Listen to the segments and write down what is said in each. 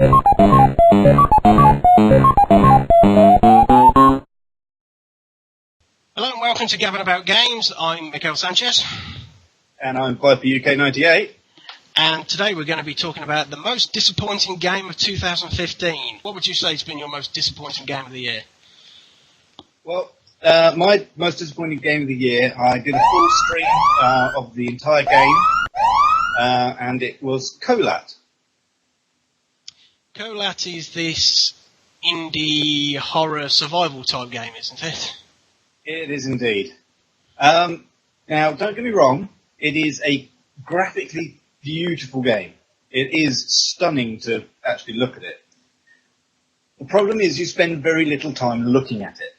Hello and welcome to Gabbin About Games. I'm Miquel Sanchez. And I'm Viper UK 98. And today we're going to be talking about the most disappointing game of 2015. What would you say has been your most disappointing game of the year? Well, my most disappointing game of the year, I did a full stream of the entire game, and it was Colat. Colat is this indie horror survival type game, isn't it? It is indeed. Now, don't get me wrong, it is a graphically beautiful game. It is stunning to actually look at it. The problem is you spend very little time looking at it.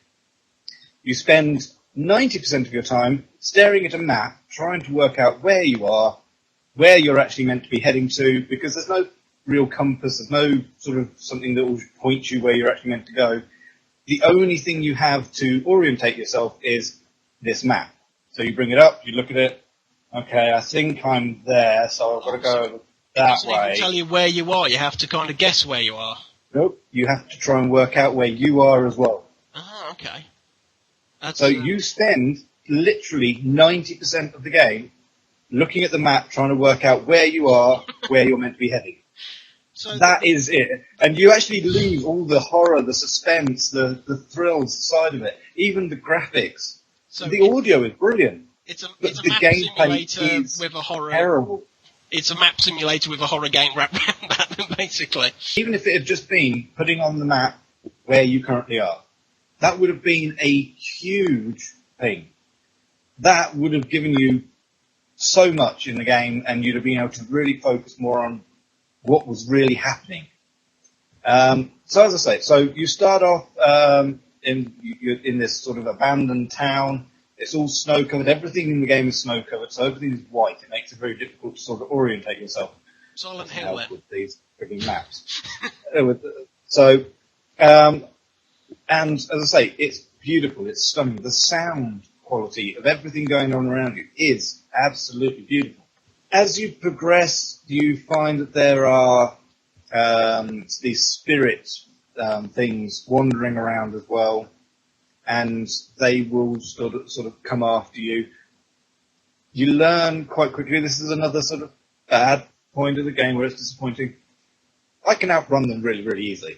You spend 90% of your time staring at a map, trying to work out where you are, where you're actually meant to be heading to, because there's no real compass, there's no sort of something that will point you where you're actually meant to go. The only thing you have to orientate yourself is this map. So you bring it up, you look at it, okay, I think I'm there, so I've got to go that way. It doesn't even tell you where you are, you have to kind of guess where you are. Nope, you have to try and work out where you are as well. Ah, okay. So you spend literally 90% of the game looking at the map, trying to work out where you are, where you're meant to be heading. So that is it. And you actually lose all the horror, the suspense, the thrills side of it, even the graphics. So the audio is brilliant. It's a map simulator with a horror. Terrible. It's a map simulator with a horror game wrapped around that, basically. Even if it had just been putting on the map where you currently are, that would have been a huge thing. That would have given you so much in the game, and you'd have been able to really focus more on what was really happening. So as I say, so you start off in this sort of abandoned town. It's all snow covered. Everything in the game is snow covered, so everything is white. It makes it very difficult to sort of orientate yourself. Silent Hill, then. With these freaking maps. And as I say, it's beautiful. It's stunning. The sound quality of everything going on around you is absolutely beautiful. As you progress, you find that there are these spirit things wandering around as well, and they will sort of come after you. You learn quite quickly, this is another sort of bad point of the game where it's disappointing. I can outrun them really, really easily.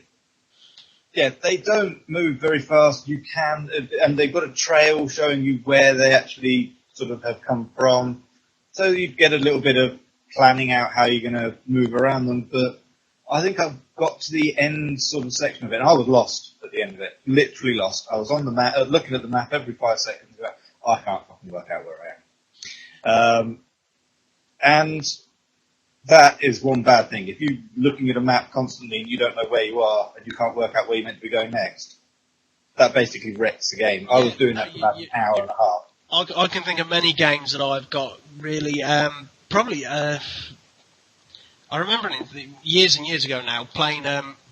Yeah, they don't move very fast. You can, and they've got a trail showing you where they actually sort of have come from. So you get a little bit of planning out how you're going to move around them. But I think I've got to the end sort of section of it, and I was lost at the end of it. Literally lost. I was on the map, looking at the map every 5 seconds. I can't fucking work out where I am. And that is one bad thing. If you're looking at a map constantly and you don't know where you are and you can't work out where you're meant to be going next, that basically wrecks the game. I was doing that for about an hour and a half. I can think of many games that I've got really, I remember years and years ago now playing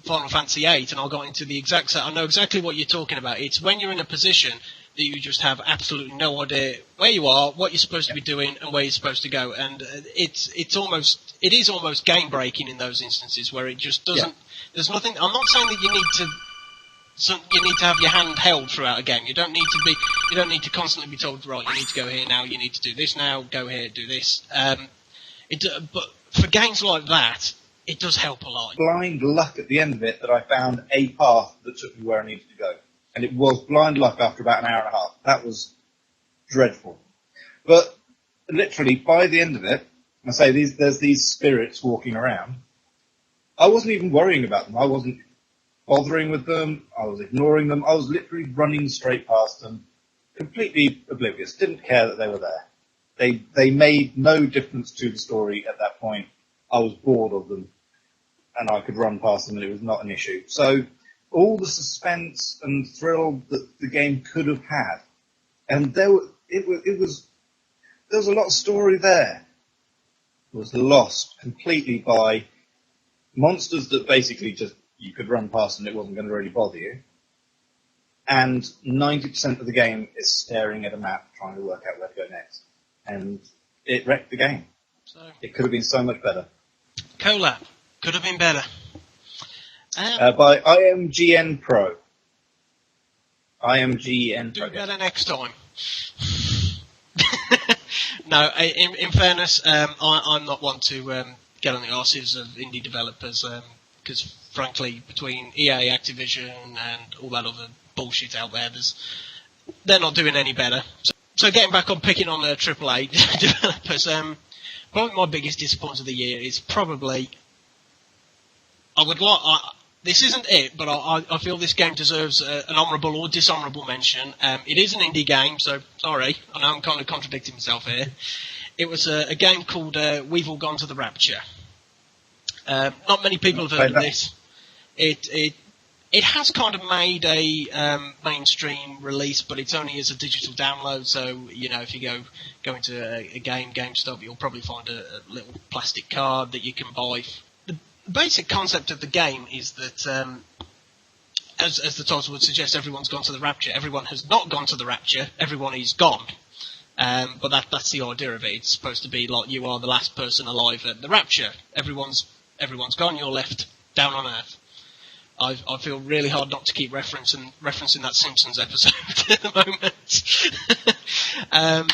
Final Fantasy VIII, and I got into the exact set. I know exactly what you're talking about. It's when you're in a position that you just have absolutely no idea where you are, what you're supposed to be doing, and where you're supposed to go. And it is almost game breaking in those instances where it just doesn't. Yeah. There's nothing. I'm not saying that you need to have your hand held throughout a game. You don't need to constantly be told, right, you need to go here now, you need to do this now, go here, do this. But for games like that, it does help a lot. Blind luck at the end of it that I found a path that took me where I needed to go. And it was blind luck after about an hour and a half. That was dreadful. But literally, by the end of it, I say there's these spirits walking around. I wasn't even worrying about them. I wasn't bothering with them. I was ignoring them. I was literally running straight past them, completely oblivious. Didn't care that they were there. They made no difference to the story at that point. I was bored of them, and I could run past them, and it was not an issue. So all the suspense and thrill that the game could have had, and there was a lot of story there, was lost completely by monsters that basically just you could run past and it wasn't going to really bother you. And 90% of the game is staring at a map trying to work out where to go next. And it wrecked the game. So it could have been so much better. Colat could have been better. By IMGN Pro. IMGN Pro. Do better next time. No, in fairness, I'm not one to get on the arses of indie developers, because frankly, between EA, Activision, and all that other bullshit out there, they're not doing any better. So getting back on picking on the AAA developers, probably my biggest disappointment of the year is probably, this isn't it, but I feel this game deserves an honourable or dishonourable mention. It is an indie game, so sorry, I know I'm kind of contradicting myself here. It was a game called We've All Gone to the Rapture. Not many people have heard of this. It has kind of made a mainstream release, but it's only as a digital download. So if you go into a GameStop, you'll probably find a little plastic card that you can buy. The basic concept of the game is that, as the title would suggest, everyone's gone to the Rapture. Everyone has not gone to the Rapture. Everyone is gone. But that's the idea of it. It's supposed to be like you are the last person alive at the Rapture. Everyone's gone. You're left down on Earth. I feel really hard not to keep referencing that Simpsons episode at the moment.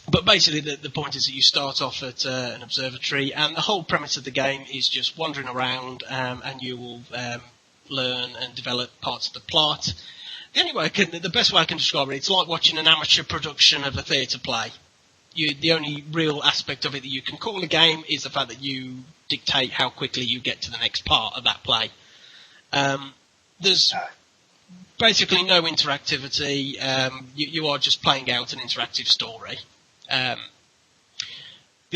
But basically, the point is that you start off at an observatory, and the whole premise of the game is just wandering around, and you will learn and develop parts of the plot. The best way I can describe it, it's like watching an amateur production of a theatre play. The only real aspect of it that you can call a game is the fact that you dictate how quickly you get to the next part of that play. There's basically no interactivity. You are just playing out an interactive story. The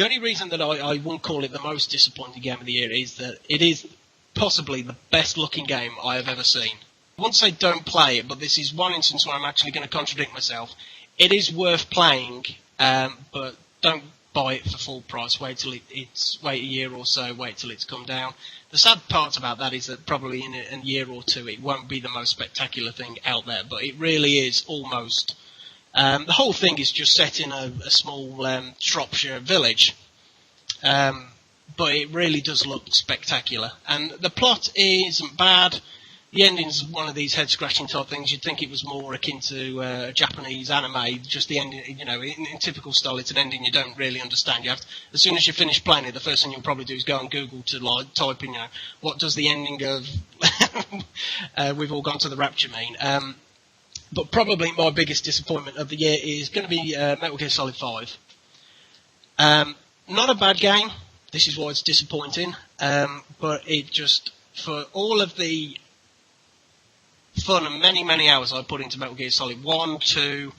only reason that I won't call it the most disappointing game of the year is that it is possibly the best looking game I have ever seen. I won't say don't play it, but this is one instance where I'm actually going to contradict myself. It is worth playing, but don't buy it for full price. Wait a year or so. Wait till it's come down. The sad part about that is that probably in a year or two it won't be the most spectacular thing out there, but it really is almost. The whole thing is just set in a small Shropshire village, but it really does look spectacular. And the plot isn't bad. The ending's one of these head-scratching type things. You'd think it was more akin to Japanese anime. Just the ending, in typical style, it's an ending you don't really understand. As soon as you finish playing it, the first thing you'll probably do is go on Google to type in, what does the ending of We've All Gone to the Rapture mean? But probably my biggest disappointment of the year is going to be Metal Gear Solid 5. Not a bad game. This is why it's disappointing. But it just, for all of the fun and many, many hours I put into Metal Gear Solid 1, 2,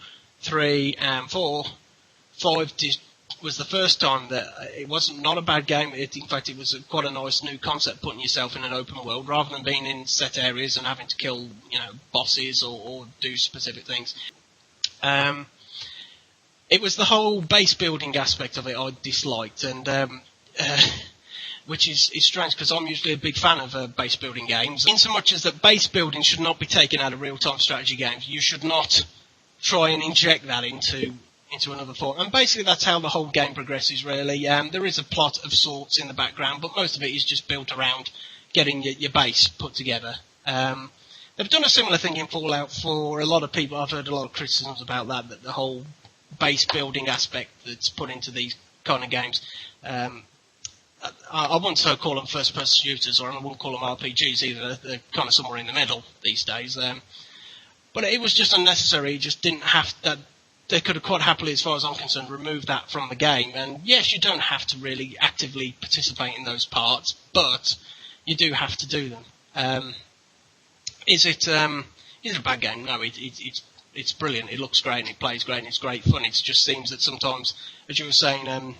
3, and 4, 5 was the first time that it wasn't not a bad game. In fact, it was quite a nice new concept, putting yourself in an open world rather than being in set areas and having to kill, bosses or do specific things. It was the whole base building aspect of it I disliked, and which is strange because I'm usually a big fan of base building games. In so much as that base building should not be taken out of real-time strategy games, you should not try and inject that into another form. And basically that's how the whole game progresses, really. There is a plot of sorts in the background, but most of it is just built around getting your base put together. They've done a similar thing in Fallout for a lot of people. I've heard a lot of criticisms about that the whole base building aspect that's put into these kind of games. I wouldn't call them first-person shooters, or I wouldn't call them RPGs either. They're kind of somewhere in the middle these days. But it was just unnecessary. It just didn't have that. They could have quite happily, as far as I'm concerned, removed that from the game. And yes, you don't have to really actively participate in those parts, but you do have to do them. Is it a bad game? No, it's brilliant. It looks great and it plays great and it's great fun. It just seems that sometimes, as you were saying, a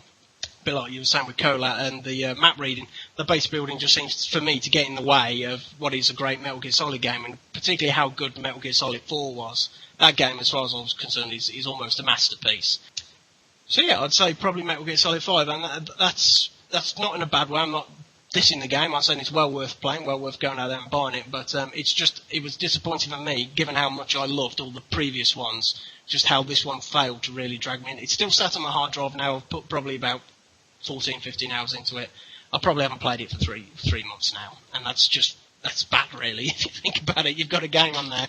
bit like you were saying with Cola and the map reading, the base building just seems, for me, to get in the way of what is a great Metal Gear Solid game, and particularly how good Metal Gear Solid 4 was. That game, as far as I was concerned, is almost a masterpiece. So yeah, I'd say probably Metal Gear Solid 5, and that's not in a bad way. I'm not dissing the game. I'm saying it's well worth playing, well worth going out there and buying it, but it was disappointing for me, given how much I loved all the previous ones, just how this one failed to really drag me in. It's still sat on my hard drive now. I've put probably about 14, 15 hours into it. I probably haven't played it for three months now, and that's that's bad, really. If you think about it, you've got a game on there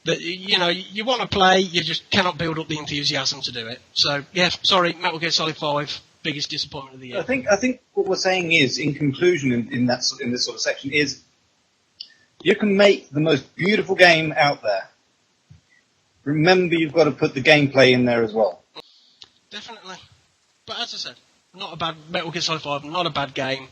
that you want to play, you just cannot build up the enthusiasm to do it. So yeah, sorry, Metal Gear Solid 5, biggest disappointment of the year. I think what we're saying is, in conclusion, in this sort of section, is you can make the most beautiful game out there. Remember, you've got to put the gameplay in there as well. Definitely. But as I said, not a bad Metal Gear Solid 5, not a bad game.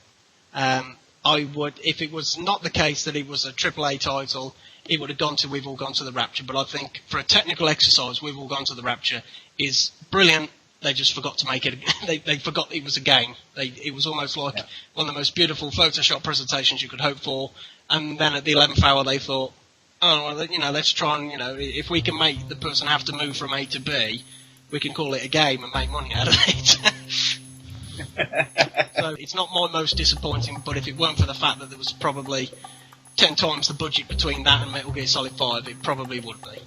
I would, if it was not the case that it was a AAA title, it would have gone to We've All Gone to the Rapture. But I think for a technical exercise, We've All Gone to the Rapture is brilliant. They just forgot to make it. They forgot it was a game. It was almost like one of the most beautiful Photoshop presentations you could hope for. And then at the 11th hour, they thought, oh, well, let's try and, if we can make the person have to move from A to B, we can call it a game and make money out of it. So it's not my most disappointing, but if it weren't for the fact that there was probably 10 times the budget between that and Metal Gear Solid 5, it probably would be.